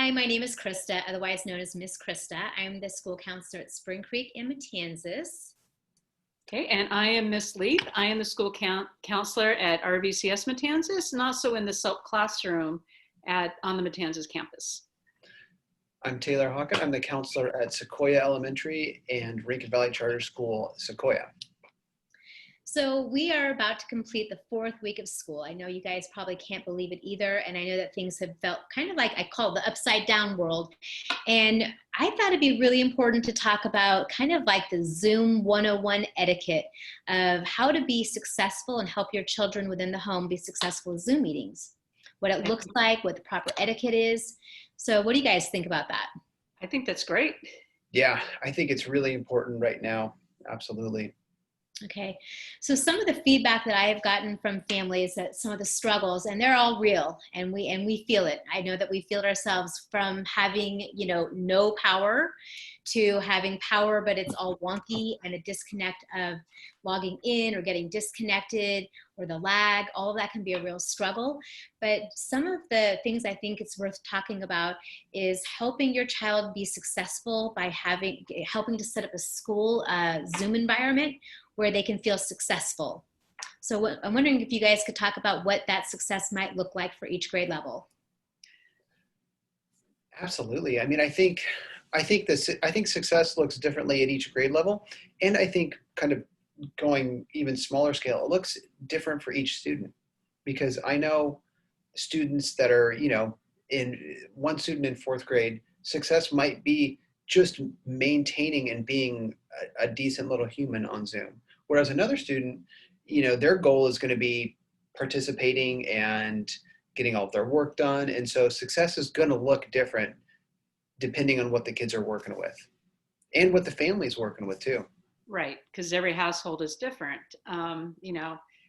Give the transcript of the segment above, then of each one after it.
Hi, my name is Krista, otherwise known as Miss Krista. I'm the school counselor at Spring Creek in Matanzas. Okay, and I am Miss Leith. I am the school counselor at RVCS Matanzas and also in the SELP classroom on the Matanzas campus. I'm Taylor Hawken. I'm the counselor at Sequoia Elementary and Rankin Valley Charter School, Sequoia. So we are about to complete the 4th week of school. I know you guys probably can't believe it either, and I know that things have felt kind of like I call it the upside down world. And I thought it'd be really important to talk about kind of like the Zoom 101 etiquette of how to be successful and help your children within the home be successful with Zoom meetings. What it looks like, what the proper etiquette is. So what do you guys think about that? I think that's great. Yeah, I think it's really important right now. Absolutely. Okay, so some of the feedback that I have gotten from families, that some of the struggles, and they're all real, and we feel it. I know that we feel it ourselves, from having, no power to having power, but it's all wonky, and a disconnect of logging in or getting disconnected, or the lag. All of that can be a real struggle. But some of the things I think it's worth talking about is helping your child be successful by helping to set up a school Zoom environment where they can feel successful. So I'm wondering if you guys could talk about what that success might look like for each grade level. Absolutely. I mean, I think success looks differently at each grade level, and I think kind of going even smaller scale, it looks different for each student, because I know students that are, in one student in 4th grade, success might be just maintaining and being a decent little human on Zoom. Whereas another student, their goal is going to be participating and getting all of their work done. And so success is going to look different depending on what the kids are working with and what the family's working with too. Right, because every household is different.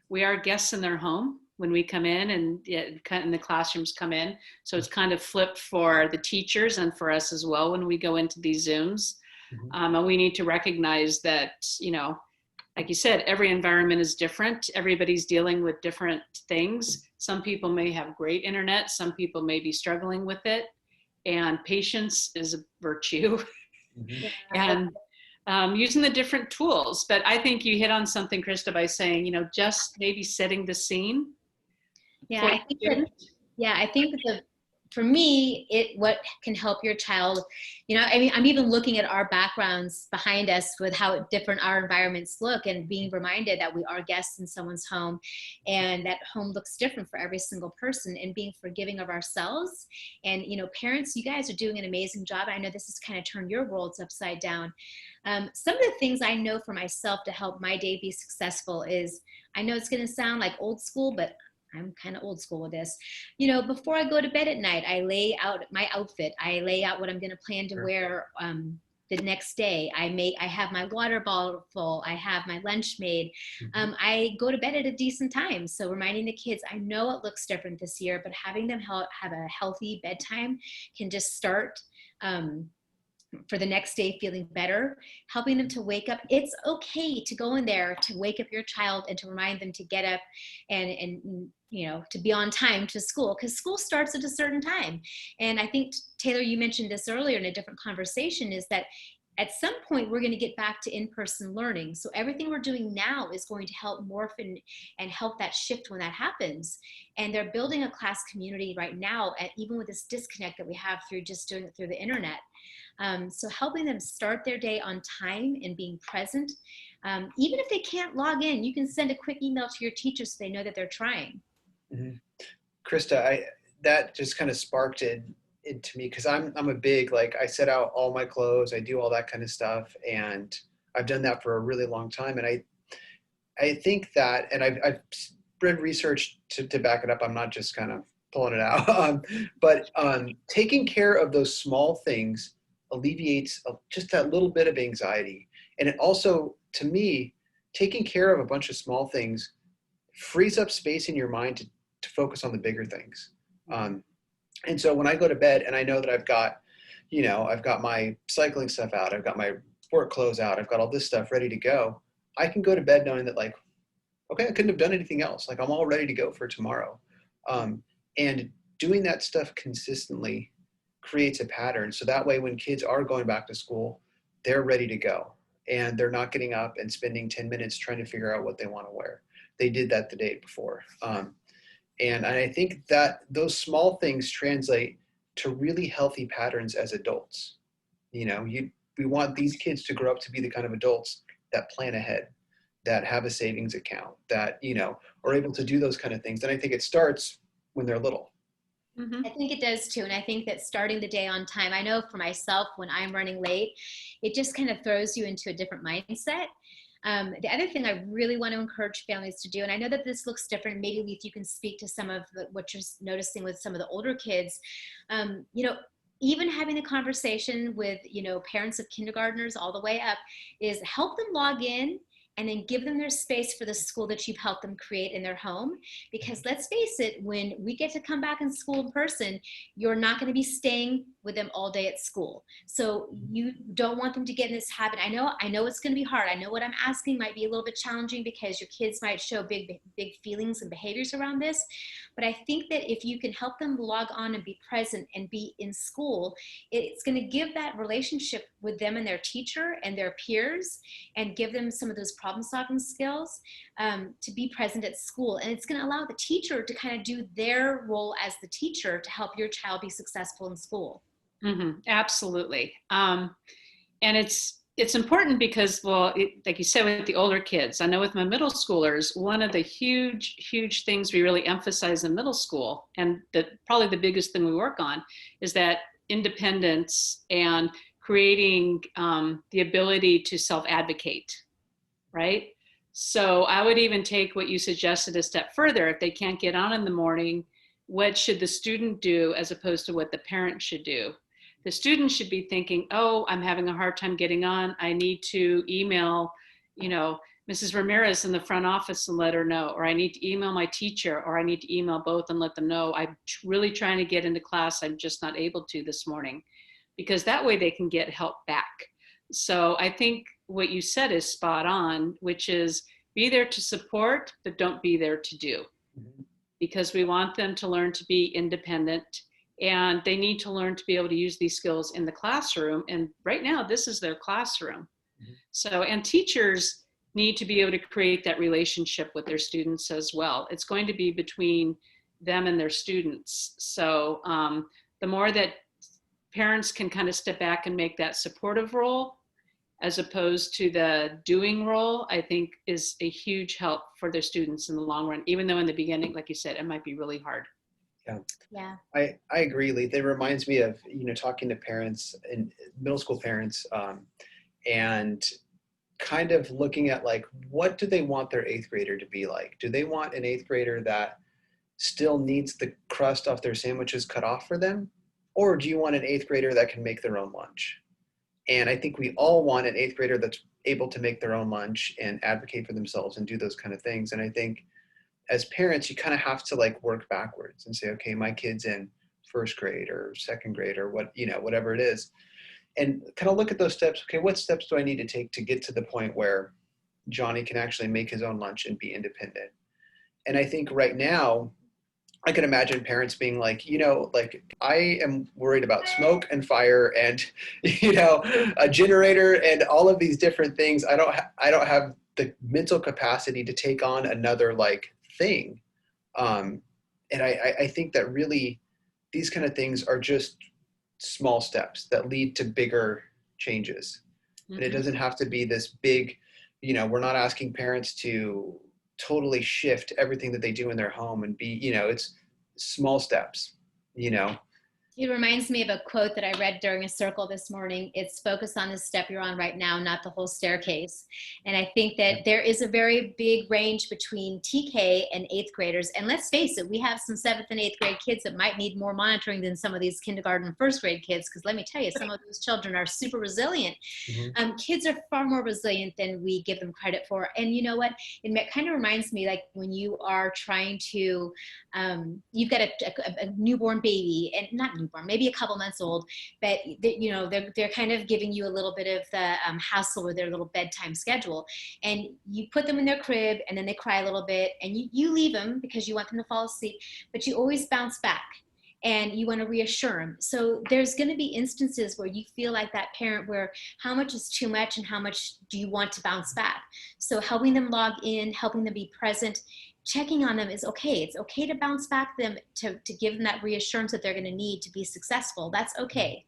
We are guests in their home when we come in, and the classrooms come in. So it's kind of flipped for the teachers and for us as well when we go into these Zooms. Mm-hmm. And we need to recognize that, like you said, every environment is different. Everybody's dealing with different things. Some people may have great internet. Some people may be struggling with it. And patience is a virtue. Mm-hmm. And using the different tools. But I think you hit on something, Krista, by saying, just maybe setting the scene. Yeah, I think that for me, what can help your child, I'm even looking at our backgrounds behind us with how different our environments look, and being reminded that we are guests in someone's home, and that home looks different for every single person, and being forgiving of ourselves. And, parents, you guys are doing an amazing job. I know this has kind of turned your worlds upside down. Some of the things I know for myself to help my day be successful is, I know it's going to sound like old school, but I'm kind of old school with this. Before I go to bed at night, I lay out my outfit. I lay out what I'm going to plan to wear the next day. I have my water bottle full. I have my lunch made. Mm-hmm. I go to bed at a decent time. So reminding the kids, I know it looks different this year, but having them have a healthy bedtime can just start for the next day feeling better, helping them to wake up. It's okay to go in there to wake up your child and to remind them to get up and to be on time to school, because school starts at a certain time. And I think, Taylor, you mentioned this earlier in a different conversation, is that at some point we're going to get back to in-person learning. So everything we're doing now is going to help morph and help that shift when that happens. And they're building a class community right now, even with this disconnect that we have through just doing it through the internet. So helping them start their day on time and being present. Even if they can't log in, you can send a quick email to your teacher so they know that they're trying. Mm-hmm. Krista, that just kind of sparked it to me, because I'm a big, I set out all my clothes, I do all that kind of stuff, and I've done that for a really long time. And I think that, and I've read research to back it up, I'm not just kind of pulling it out, but taking care of those small things alleviates just that little bit of anxiety. And it also, to me, taking care of a bunch of small things frees up space in your mind to focus on the bigger things. And so when I go to bed and I know that I've got my cycling stuff out, I've got my sport clothes out, I've got all this stuff ready to go, I can go to bed knowing that, okay, I couldn't have done anything else. I'm all ready to go for tomorrow. And doing that stuff consistently creates a pattern. So that way, when kids are going back to school, they're ready to go and they're not getting up and spending 10 minutes trying to figure out what they want to wear. They did that the day before. And I think that those small things translate to really healthy patterns as adults. We want these kids to grow up to be the kind of adults that plan ahead, that have a savings account, that, are able to do those kind of things. And I think it starts when they're little. I think it does too. And I think that starting the day on time, I know for myself, when I'm running late, it just kind of throws you into a different mindset. The other thing I really want to encourage families to do, and I know that this looks different, maybe Leith, you can speak to some of what you're noticing with some of the older kids, even having a conversation with, parents of kindergartners all the way up, is help them log in and then give them their space for the school that you've helped them create in their home. Because let's face it, when we get to come back in school in person, you're not going to be staying with them all day at school. So you don't want them to get in this habit. I know it's going to be hard. I know what I'm asking might be a little bit challenging because your kids might show big feelings and behaviors around this. But I think that if you can help them log on and be present and be in school, it's going to give that relationship with them and their teacher and their peers, and give them some of those problem-solving skills to be present at school. And it's going to allow the teacher to kind of do their role as the teacher to help your child be successful in school. Mm-hmm. Absolutely. And it's important because, like you said, with the older kids, I know with my middle schoolers, one of the huge things we really emphasize in middle school, and probably the biggest thing we work on, is that independence and creating the ability to self-advocate, right? So I would even take what you suggested a step further. If they can't get on in the morning, what should the student do as opposed to what the parent should do? The student should be thinking, oh, I'm having a hard time getting on. I need to email, Mrs. Ramirez in the front office and let her know, or I need to email my teacher, or I need to email both and let them know I'm really trying to get into class. I'm just not able to this morning, because that way they can get help back. So I think what you said is spot on, which is be there to support, but don't be there to do, because we want them to learn to be independent. And they need to learn to be able to use these skills in the classroom. And right now, this is their classroom. So, and teachers need to be able to create that relationship with their students as well. It's going to be between them and their students. So the more that parents can kind of step back and make that supportive role, as opposed to the doing role, I think is a huge help for their students in the long run, even though in the beginning, like you said, it might be really hard. Yeah. I agree, Leith. It reminds me of, talking to parents and middle school parents and kind of looking at like, what do they want their eighth grader to be like? Do they want an eighth grader that still needs the crust off their sandwiches cut off for them? Or do you want an eighth grader that can make their own lunch? And I think we all want an eighth grader that's able to make their own lunch and advocate for themselves and do those kind of things. And I think as parents, you kind of have to like work backwards and say, okay, my kid's in first grade or second grade or whatever it is. And kind of look at those steps. Okay, what steps do I need to take to get to the point where Johnny can actually make his own lunch and be independent? And I think right now, I can imagine parents being like, like I am worried about smoke and fire and, a generator and all of these different things. I don't have the mental capacity to take on another like thing. And I think that really these kind of things are just small steps that lead to bigger changes. Mm-hmm. And it doesn't have to be this big, we're not asking parents to totally shift everything that they do in their home and be, it's small steps, It reminds me of a quote that I read during a circle this morning. It's focus on the step you're on right now, not the whole staircase. And I think that there is a very big range between TK and eighth graders. And let's face it, we have some seventh and eighth grade kids that might need more monitoring than some of these kindergarten and first grade kids. Because let me tell you, some of those children are super resilient. Mm-hmm. Kids are far more resilient than we give them credit for. And you know what? It kind of reminds me like when you are trying to, you've got a newborn baby, and not newborn, maybe a couple months old, but they're kind of giving you a little bit of the hassle with their little bedtime schedule, and you put them in their crib and then they cry a little bit and you leave them because you want them to fall asleep, but you always bounce back. and you want to reassure them. So there's going to be instances where you feel like that parent where how much is too much and how much do you want to bounce back. So helping them log in, helping them be present, checking on them is okay. It's okay to bounce back them, to give them that reassurance that they're going to need to be successful. That's okay.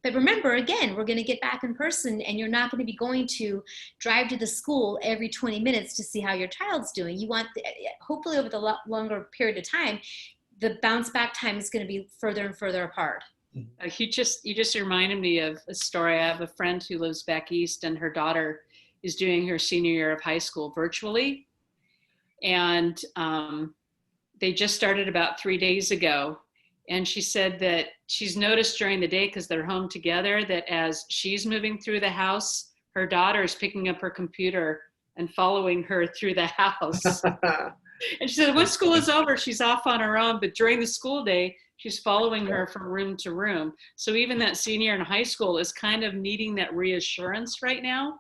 But remember, again, we're going to get back in person, and you're not going to be going to drive to the school every 20 minutes to see how your child's doing. You want, hopefully over the longer period of time, the bounce back time is going to be further and further apart. You just reminded me of a story. I have a friend who lives back east, and her daughter is doing her senior year of high school virtually. And they just started about 3 days ago. And she said that she's noticed during the day, because they're home together, that as she's moving through the house, her daughter is picking up her computer and following her through the house. And she said, once school is over, she's off on her own. But during the school day, she's following her from room to room. So even that senior in high school is kind of needing that reassurance right now,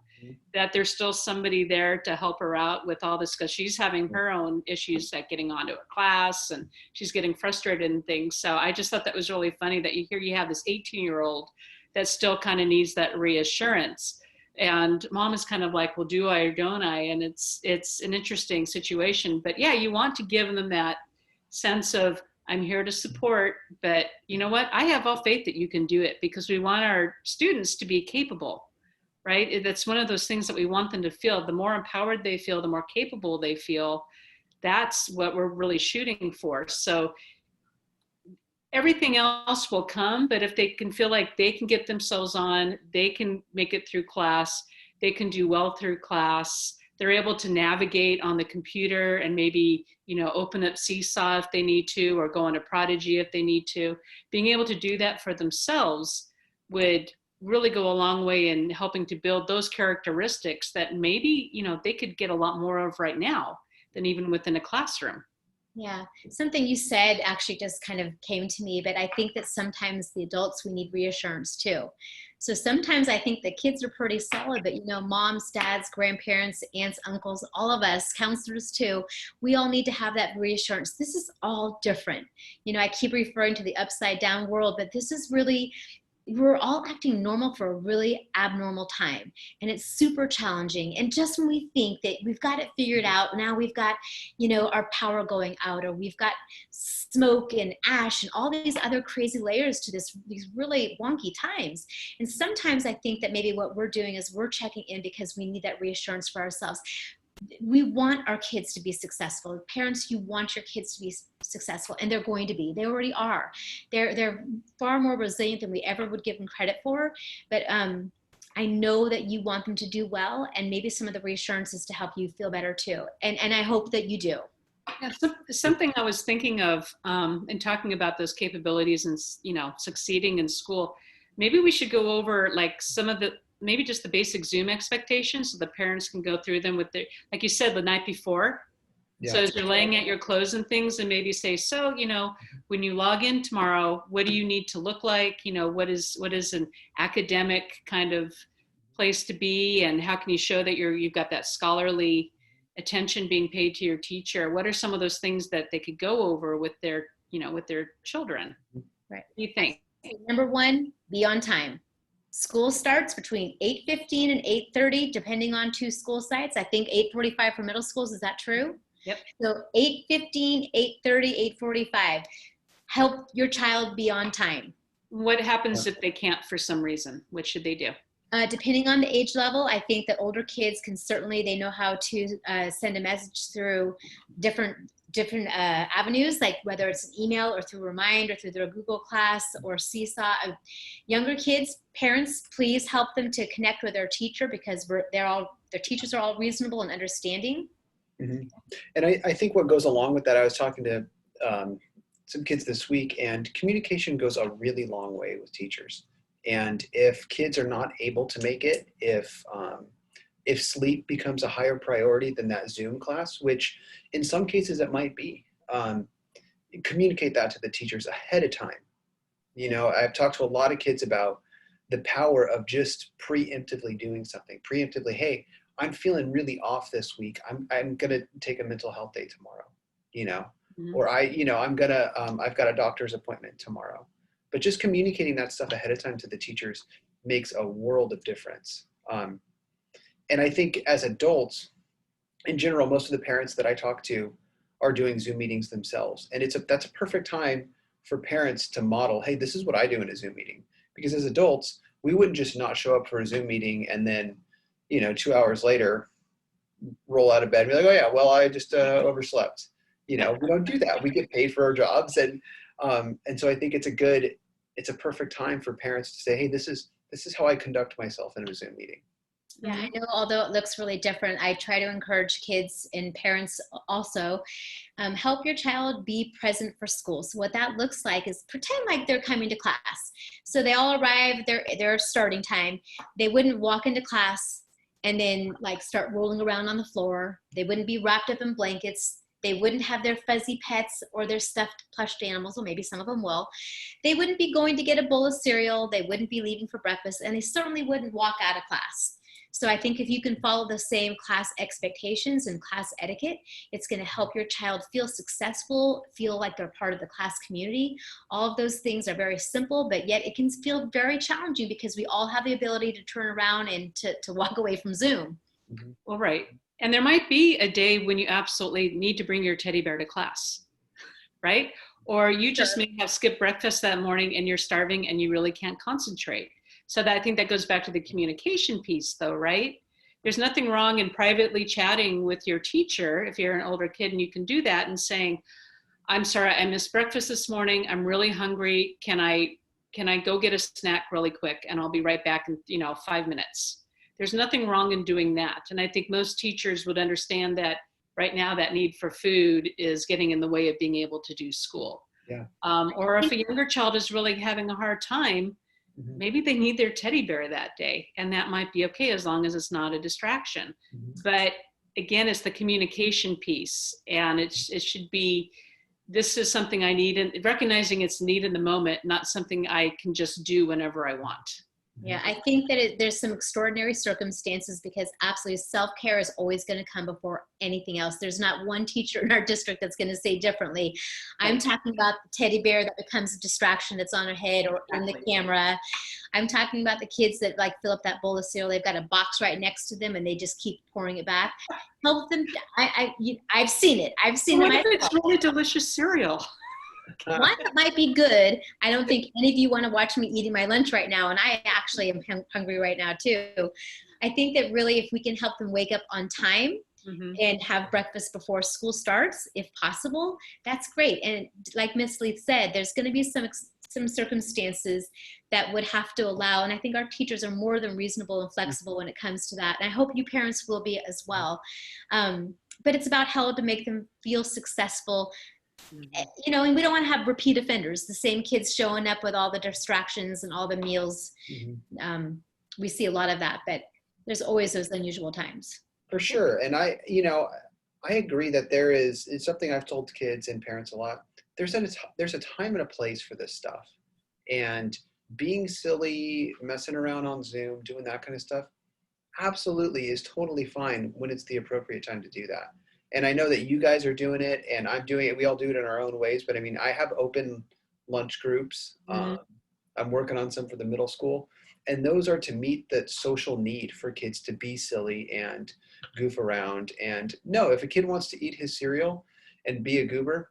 that there's still somebody there to help her out with all this, because she's having her own issues like getting onto a class, and she's getting frustrated and things. So I just thought that was really funny that you have this 18-year-old that still kind of needs that reassurance. And mom is kind of like, well, do I or don't I? And it's an interesting situation. But yeah, you want to give them that sense of, I'm here to support, but you know what? I have all faith that you can do it, because we want our students to be capable, right? That's one of those things that we want them to feel. The more empowered they feel, the more capable they feel. That's what we're really shooting for. So everything else will come, but if they can feel like they can get themselves on, they can make it through class, they can do well through class, they're able to navigate on the computer and maybe, open up Seesaw if they need to, or go into Prodigy if they need to. Being able to do that for themselves would really go a long way in helping to build those characteristics that maybe, they could get a lot more of right now than even within a classroom. Yeah, something you said actually just kind of came to me, but I think that sometimes the adults, we need reassurance too. So sometimes I think the kids are pretty solid, but moms, dads, grandparents, aunts, uncles, all of us, counselors too, we all need to have that reassurance. This is all different. I keep referring to the upside down world, but this is really, we're all acting normal for a really abnormal time, and it's super challenging. And just when we think that we've got it figured out, now we've got our power going out, or we've got smoke and ash and all these other crazy layers to these really wonky times. And sometimes I think that maybe what we're doing is we're checking in because we need that reassurance for ourselves. We want our kids to be successful. Parents, you want your kids to be successful, and they're going to be. They already are. They're far more resilient than we ever would give them credit for. But I know that you want them to do well, and maybe some of the reassurance is to help you feel better too. And I hope that you do. Yeah, something I was thinking of in talking about those capabilities and succeeding in school. Maybe we should go over like some of the, maybe just the basic Zoom expectations, so the parents can go through them with their, like you said, the night before. Yeah. So as you're laying out your clothes and things, and maybe say, so, when you log in tomorrow, what do you need to look like? What is an academic kind of place to be, and how can you show that you've got that scholarly attention being paid to your teacher? What are some of those things that they could go over with their children? Right. What do you think? Number one, be on time. School starts between 8:15 and 8:30, depending on 2 school sites. I think 8:45 for middle schools. Is that true? Yep. So 8:15, 8:30, 8:45. Help your child be on time. What happens if they can't for some reason? What should they do? Depending on the age level, I think that older kids can certainly, they know how to send a message through different avenues, like whether it's an email or through Remind or through their Google Class or Seesaw. Younger kids, parents, please help them to connect with their teacher, because their teachers are all reasonable and understanding. Mm-hmm. And I think what goes along with that, I was talking to some kids this week, and communication goes a really long way with teachers. And if kids are not able to make it, if sleep becomes a higher priority than that Zoom class, which in some cases it might be, communicate that to the teachers ahead of time. I've talked to a lot of kids about the power of just preemptively doing something. Preemptively, hey, I'm feeling really off this week. I'm going to take a mental health day tomorrow. or I'm gonna, I've got a doctor's appointment tomorrow. But just communicating that stuff ahead of time to the teachers makes a world of difference. And I think as adults, in general, most of the parents that I talk to are doing Zoom meetings themselves. And that's a perfect time for parents to model, hey, this is what I do in a Zoom meeting. Because as adults, we wouldn't just not show up for a Zoom meeting and then, 2 hours later, roll out of bed and be like, oh yeah, well, I just overslept. We don't do that. We get paid for our jobs. And so I think it's a perfect time for parents to say, hey, this is how I conduct myself in a Zoom meeting. Yeah, I know, although it looks really different, I try to encourage kids and parents also, help your child be present for school. So what that looks like is pretend like they're coming to class. So they all arrive, their starting time. They wouldn't walk into class and then like start rolling around on the floor. They wouldn't be wrapped up in blankets. They wouldn't have their fuzzy pets or their stuffed plushed animals, or maybe some of them will. They wouldn't be going to get a bowl of cereal. They wouldn't be leaving for breakfast, and they certainly wouldn't walk out of class. So I think if you can follow the same class expectations and class etiquette, it's going to help your child feel successful, feel like they're part of the class community. All of those things are very simple, but yet it can feel very challenging because we all have the ability to turn around and to walk away from Zoom. Well, right. And there might be a day when you absolutely need to bring your teddy bear to class, right? Or you just may have skipped breakfast that morning and you're starving and you really can't concentrate. So I think that goes back to the communication piece though, right? There's nothing wrong in privately chatting with your teacher if you're an older kid, and you can do that and saying, I'm sorry, I missed breakfast this morning. I'm really hungry. Can I go get a snack really quick and I'll be right back in 5 minutes. There's nothing wrong in doing that. And I think most teachers would understand that right now that need for food is getting in the way of being able to do school. Yeah. Or if a younger child is really having a hard time, maybe they need their teddy bear that day, and that might be okay as long as it's not a distraction. But again, it's the communication piece, and it should be, this is something I need, and recognizing it's need in the moment, not something I can just do whenever I want. Yeah, I think that there's some extraordinary circumstances, because absolutely self-care is always going to come before anything else. There's not one teacher in our district that's going to say differently. I'm talking about the teddy bear that becomes a distraction that's on her head or in the camera. I'm talking about the kids that like fill up that bowl of cereal. They've got a box right next to them and they just keep pouring it back. Help them. I've seen it. I've seen it. What if it's really delicious cereal? One that might be good. I don't think any of you want to watch me eating my lunch right now, and I actually am hungry right now too. I think that really if we can help them wake up on time and have breakfast before school starts, if possible, that's great. And like Miss Leith said, there's going to be some circumstances that would have to allow, and I think our teachers are more than reasonable and flexible when it comes to that. And I hope you parents will be as well. But it's about how to make them feel successful. And we don't want to have repeat offenders, the same kids showing up with all the distractions and all the meals. We see a lot of that, but there's always those unusual times. For sure. And I agree that it's something I've told kids and parents a lot. There's a time and a place for this stuff, and being silly, messing around on Zoom, doing that kind of stuff, absolutely is totally fine when it's the appropriate time to do that. And I know that you guys are doing it and I'm doing it. We all do it in our own ways. But I mean, I have open lunch groups. I'm working on some for the middle school. And those are to meet that social need for kids to be silly and goof around. And no, if a kid wants to eat his cereal and be a goober,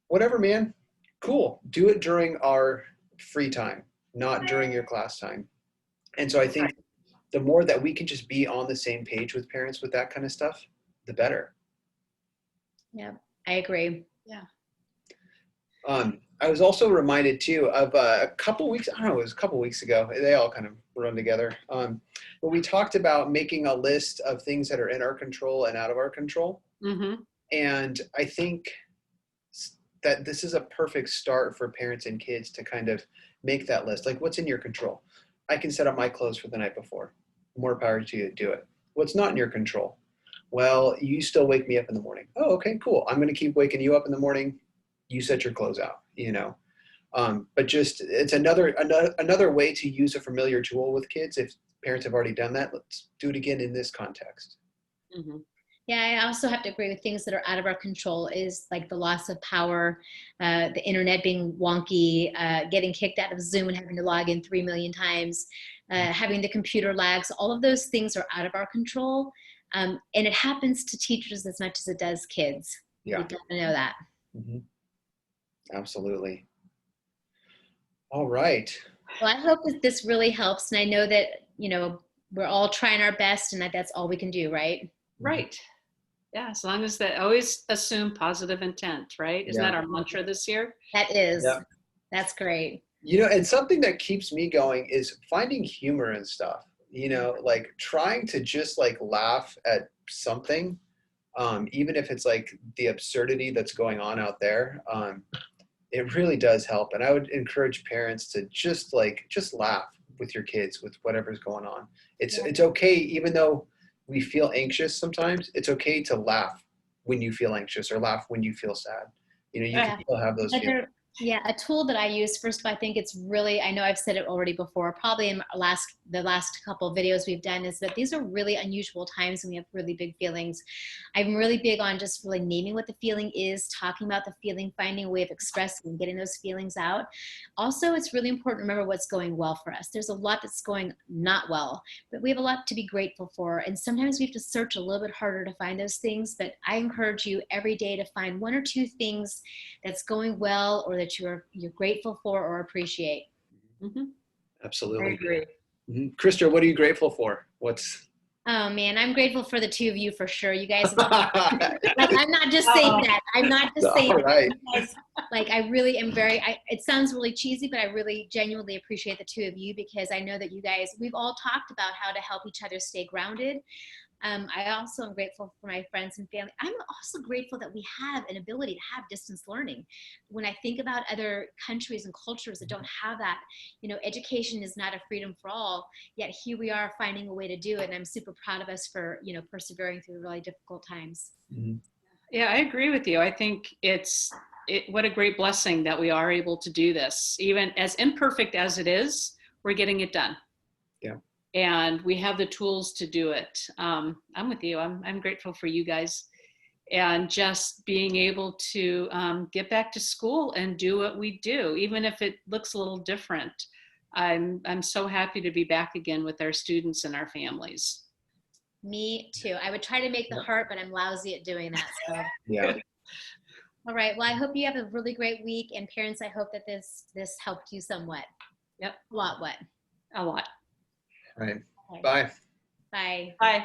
whatever, man, cool. Do it during our free time, not during your class time. And so I think the more that we can just be on the same page with parents with that kind of stuff, the better. Yeah, I agree. Yeah. I was also reminded too of a couple weeks ago, they all kind of run together. But we talked about making a list of things that are in our control and out of our control. And I think that this is a perfect start for parents and kids to kind of make that list. Like, what's in your control? I can set up my clothes for the night before. More power to you, do it. What's not in your control? Well, you still wake me up in the morning. Oh, okay, cool. I'm going to keep waking you up in the morning. You set your clothes out, But just, it's another way to use a familiar tool with kids. If parents have already done that, let's do it again in this context. Yeah, I also have to agree with things that are out of our control is like the loss of power, the internet being wonky, getting kicked out of Zoom and having to log in 3 million times, having the computer lags. All of those things are out of our control. And it happens to teachers as much as it does kids. Yeah. You gotta know that. Mm-hmm. Absolutely. All right. Well, I hope that this really helps. And I know that, we're all trying our best and that's all we can do, right? Right. Yeah, as long as that, always assume positive intent, right? Isn't that our mantra this year? That is. Yeah. That's great. And something that keeps me going is finding humor and stuff, like trying to just like laugh at something, even if it's like the absurdity that's going on out there. It really does help. And I would encourage parents to just laugh with your kids with whatever's going on. It's okay, even though we feel anxious sometimes, it's okay to laugh when you feel anxious or laugh when you feel sad. You can still have those feelings. Yeah, a tool that I use, first of all, I think it's really, I know I've said it already before, probably in the last couple of videos we've done, is that these are really unusual times when we have really big feelings. I'm really big on just really naming what the feeling is, talking about the feeling, finding a way of expressing and getting those feelings out. Also, it's really important to remember what's going well for us. There's a lot that's going not well, but we have a lot to be grateful for. And sometimes we have to search a little bit harder to find those things, but I encourage you every day to find 1 or 2 things that's going well or that you're grateful for or appreciate. Mm-hmm. Absolutely. I agree. Mm-hmm. Krista, what are you grateful for? Oh man, I'm grateful for the 2 of you for sure. You guys, I'm not just saying that. I'm not just saying that. You guys, I really am it sounds really cheesy, but I really genuinely appreciate the 2 of you because I know that you guys, we've all talked about how to help each other stay grounded. I also am grateful for my friends and family. I'm also grateful that we have an ability to have distance learning. When I think about other countries and cultures that don't have that, education is not a freedom for all, yet here we are finding a way to do it. And I'm super proud of us for, persevering through really difficult times. Mm-hmm. Yeah, I agree with you. I think what a great blessing that we are able to do this. Even as imperfect as it is, we're getting it done. Yeah. And we have the tools to do it. I'm with you. I'm grateful for you guys and just being able to get back to school and do what we do, even if it looks a little different. I'm so happy to be back again with our students and our families. Me too. I would try to make the heart, but I'm lousy at doing that. So. Yeah. All right. Well, I hope you have a really great week, and parents, I hope that this helped you somewhat. Yep. A lot. A lot. All right. Okay. Bye. Bye. Bye.